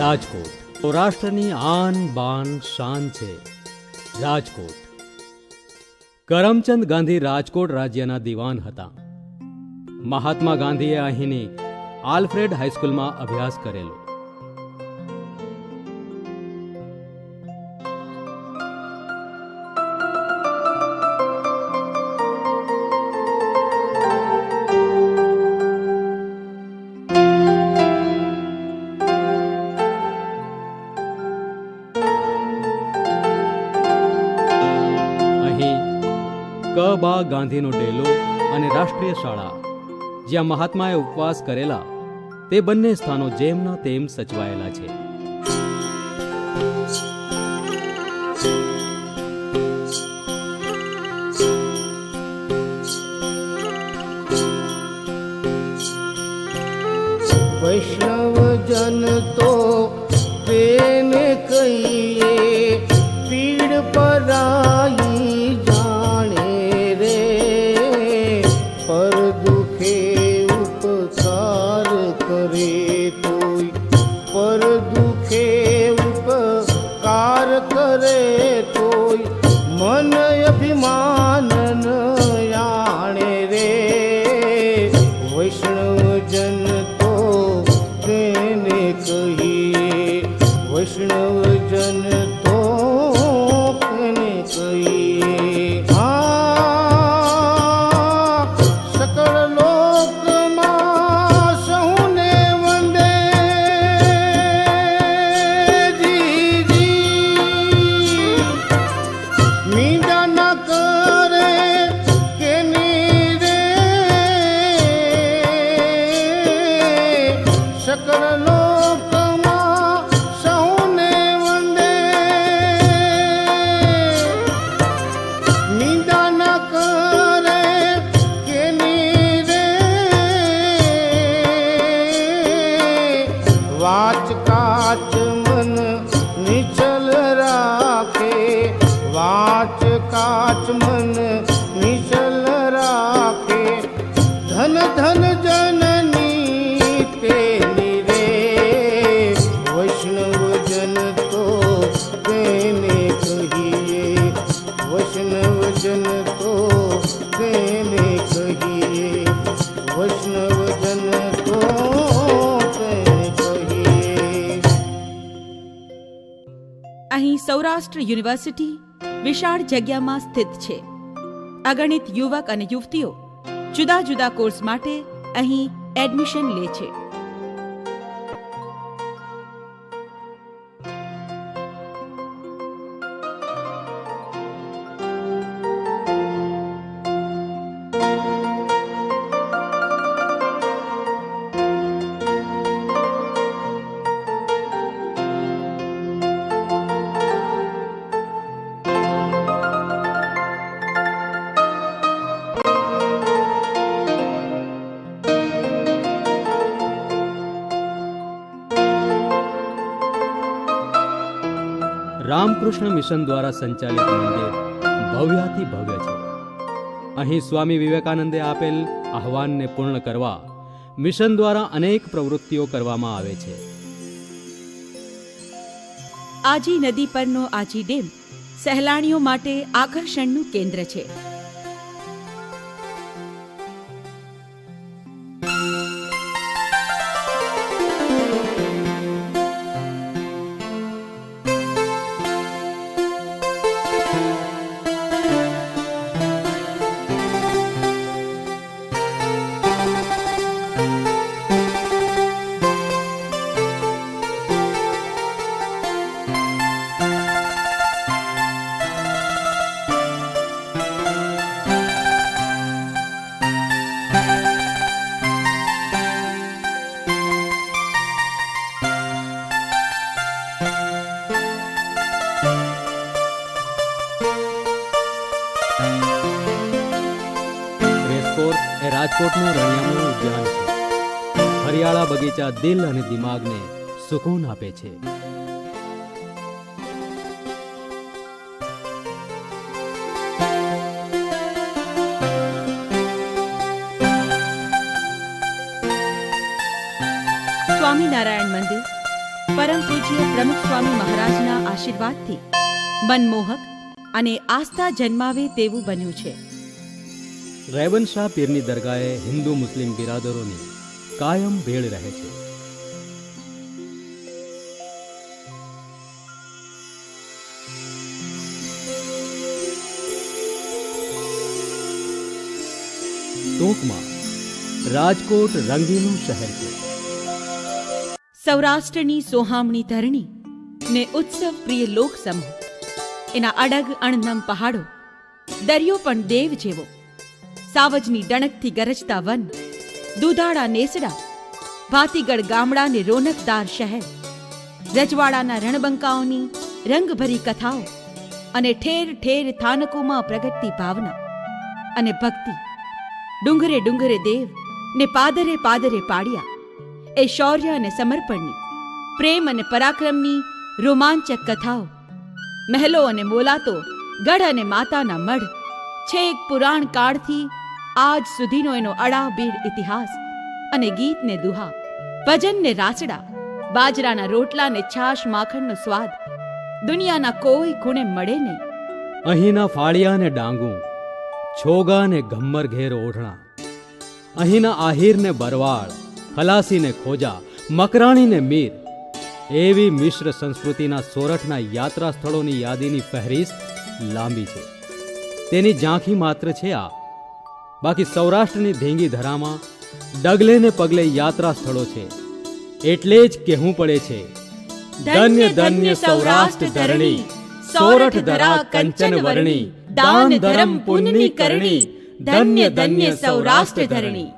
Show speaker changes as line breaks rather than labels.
રાજકોટ સૌરાષ્ટ્રની આન બાન શાન છે. રાજકોટ. કરમચંદ ગાંધી રાજકોટ રાજ્યના દિવાન હતા. મહાત્મા ગાંધીએ અહીંની આલ્ફ્રેડ હાઈસ્કૂલમાં અભ્યાસ કરેલો. કબા ગાંધીનો ડેલો અને રાષ્ટ્રીય શાળા જ્યાં મહાત્માએ ઉપવાસ કરેલા તે બંને સ્થાનો જેમના તેમ સચવાયેલા છે.
વૈષ્ણવજન તો તેને કહીએ પીડ પરાઈ જાણે રે, પર દુખે ઉપકાર કરે તોય, પર દુખે ઉપકાર કરે તોય મન અભિમાન ન જાણે રે. વૈષ્ણવજન તો તેને કહીએ, વૈષ્ણવજન તો તેને કહીએ. સકળ લોકમાં સૌને વંદે જીજી, મીંડા ના કરે કે રે, સકળ લોકમાં સૌને વંદે, મીંડા ના કરે કે રે. વાચ કાચ મન નિચલ રાખે, વાચ કાચ મન નિચલ રાખે, ધન ધન જનની તેની રે. વૈષ્ણવજન તો તેને કહીએ, વૈષ્ણવજન તો તેને કહીએ, વૈષ્ણવજન તો તેને કહીએ.
અહીં સૌરાષ્ટ્ર યુનિવર્સિટી વિશાળ જગ્યામાં સ્થિત છે. અગણિત યુવક અને યુવતીઓ જુદા જુદા કોર્સ માટે અહીં એડમિશન લે છે.
રામકૃષ્ણ મિશન દ્વારા સંચાલિત મંદિર ભવ્યાતિ ભવ્ય છે. અહીં સ્વામી વિવેકાનંદે આપેલ આહ્વાનને પૂર્ણ કરવા મિશન દ્વારા અનેક પ્રવૃત્તિઓ કરવામાં આવે છે.
આજી નદી પરનો આજી ડેમ સહેલાણીઓ માટે આકર્ષણનું કેન્દ્ર છે.
રાજકોટનું રણિયામણું ઉદ્યાન છે. હરિયાળા બગીચા દિલ અને દિમાગને સુકૂન આપે છે.
સ્વામિનારાયણ મંદિર પરમ પૂજ્ય પ્રમુખ સ્વામી મહારાજના આશીર્વાદથી મનમોહક અને આસ્થા જન્માવે તેવું બન્યું છે.
રેવન શાહ પીરની દરગાહે હિન્દુ મુસ્લિમ બિરાદરોની કાયમ ભેળ રહે છે. ટૂંકમાં રાજકોટ રંગીનું શહેર છે.
સૌરાષ્ટ્રની સોહામણી ધરણી ને ઉત્સવ પ્રિય લોક સમૂહ, એના અડગ અણનમ પહાડો, દરિયો પણ દેવ જેવો, સાવજની ડણકથી ગરજતા વન, દૂધાળા નેસડા, ભાતીગળ ગામડાને રોનકદાર શહેર, રજવાડાના રણબંકાઓની રંગભરી કથાઓ અને ઠેર ઠેર થાનકોમાં પ્રગટતી ભાવના અને ભક્તિ, ડુંગરે ડુંગરે દેવ ને પાદરે પાદરે પાડ્યા, એ શૌર્ય અને સમર્પણની, પ્રેમ અને પરાક્રમની રોમાંચક કથાઓ, મહેલો અને મોલાતો, ગઢ અને માતાના મઢ, છેક પુરાણ કાળથી આજ સુધીનો એનો અડાબીડ ઇતિહાસ અને ગીત ને દુહા, ભજન ને રાસડા, બાજરાના રોટલા ને છાશ માખણનો સ્વાદ દુનિયાના કોઈ ખૂણે મળે નહીં.
અહીંના ફાળિયા ને ડાંગું, છોગા ને ઘમ્મર ઘેર ઓઢણા, અહીંના આહિર ને બરવાળ, ખલાસી ને ખોજા, મકરાણી ને મીર, એવી મિશ્ર સંસ્કૃતિના સોરઠના યાત્રા સ્થળોની યાદીની ફહેરિસ્ત લાંબી છે. તેની ઝાંખી માત્ર છે આ. બાકી સૌરાષ્ટ્રની ધીંગી ધરામાં ડગલે ને પગલે યાત્રા સ્થળો છે. એટલે જ કહેવું પડે છે, ધન્ય ધન્ય સૌરાષ્ટ્ર ધરણી, સોરઠ ધરા કંચન વર્ણી, દાન ધર્મ પુણ્યની કરણી, ધન્ય ધન્ય સૌરાષ્ટ્ર ધરણી.